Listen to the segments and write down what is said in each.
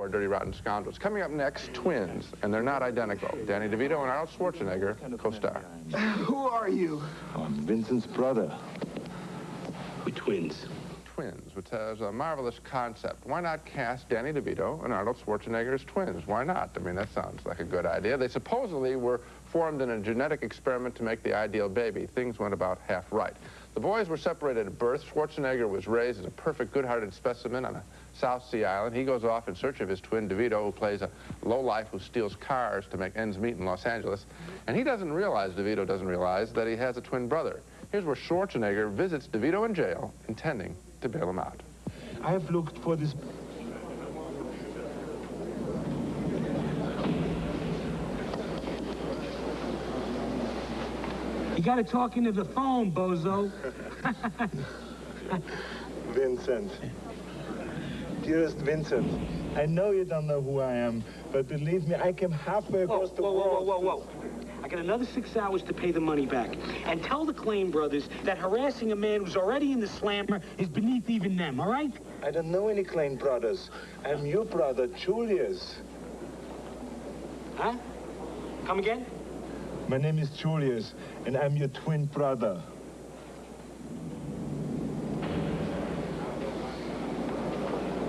more Dirty Rotten Scoundrels. Coming up next, twins, and they're not identical. Danny DeVito and Arnold Schwarzenegger co-star. Who are you? I'm Vincent's brother. We're twins. Twins, which has a marvelous concept. Why not cast Danny DeVito and Arnold Schwarzenegger as twins? Why not? I mean, that sounds like a good idea. They supposedly were formed in a genetic experiment to make the ideal baby. Things went about half right. The boys were separated at birth. Schwarzenegger was raised as a perfect, good-hearted specimen on a South Sea island. He goes off in search of his twin, DeVito, who plays a lowlife who steals cars to make ends meet in Los Angeles. And he doesn't realize, DeVito doesn't realize, that he has a twin brother. Here's where Schwarzenegger visits DeVito in jail, intending to bail him out. I have looked for this... You gotta talk into the phone, bozo. Vincent. Dearest Vincent, I know you don't know who I am, but believe me, I came halfway across the world. Whoa. I got another 6 hours to pay the money back. And tell the Claim brothers that harassing a man who's already in the slammer is beneath even them, all right? I don't know any Klein brothers. I'm your brother, Julius. Huh? Come again? My name is Julius, and I'm your twin brother.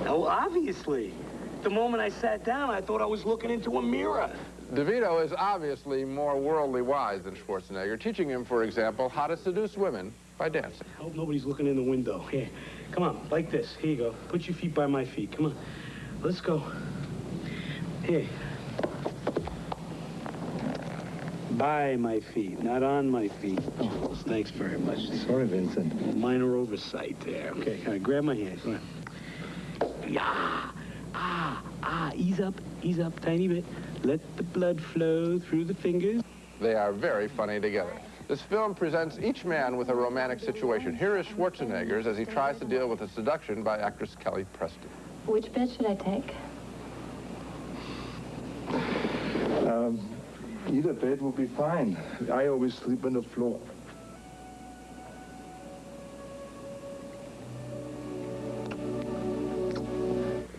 Oh, obviously. The moment I sat down, I thought I was looking into a mirror. DeVito is obviously more worldly wise than Schwarzenegger, teaching him, for example, how to seduce women by dancing. I hope nobody's looking in the window. Here, come on, like this. Here you go. Put your feet by my feet. Come on. Let's go. Here. By my feet, not on my feet. Oh, thanks very much. Sorry, Vincent. Minor oversight there. Okay, all right, grab my hand. Come on. Yeah. Ease up, tiny bit. Let the blood flow through the fingers. They are very funny together. This film presents each man with a romantic situation. Here is Schwarzenegger's as he tries to deal with a seduction by actress Kelly Preston. Which bed should I take? Either bed will be fine. I always sleep on the floor.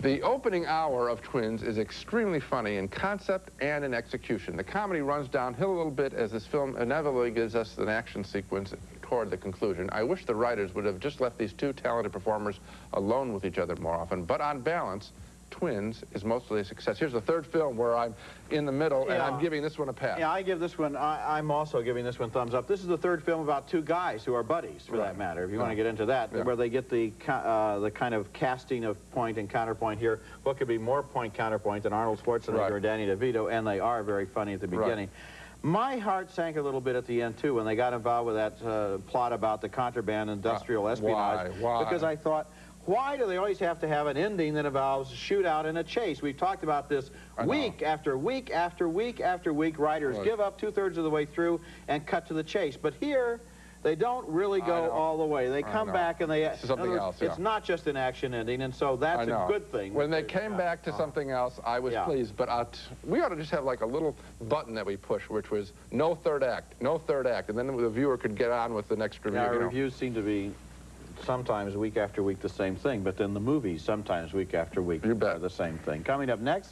The opening hour of Twins is extremely funny in concept and in execution. The comedy runs downhill a little bit as this film inevitably gives us an action sequence toward the conclusion. I wish the writers would have just left these two talented performers alone with each other more often, but on balance, Twins is mostly a success. Here's the third film where I'm in the middle, and I'm giving this one a pass. Yeah, I give this one, I'm also giving this one thumbs up. This is the third film about two guys who are buddies, for that matter, if you want to get into that, where they get the kind of casting of point and counterpoint here. What could be more point-counterpoint than Arnold Schwarzenegger or Danny DeVito, and they are very funny at the beginning. My heart sank a little bit at the end, too, when they got involved with that plot about the contraband industrial espionage. Why? Because I thought, why do they always have to have an ending that involves a shootout and a chase? We've talked about this week after week after week after week. Writers give up 2/3 of the way through and cut to the chase. But here, they don't really go all the way. They come back and they... Something else, It's not just an action ending, and so that's a good thing. When they came back to something else, I was pleased. But we ought to just have like a little button that we push, which was no third act, no third act. And then the viewer could get on with the next review. Our reviews seem to be sometimes week after week the same thing, but then the movies sometimes week after week are the same thing. Coming up next,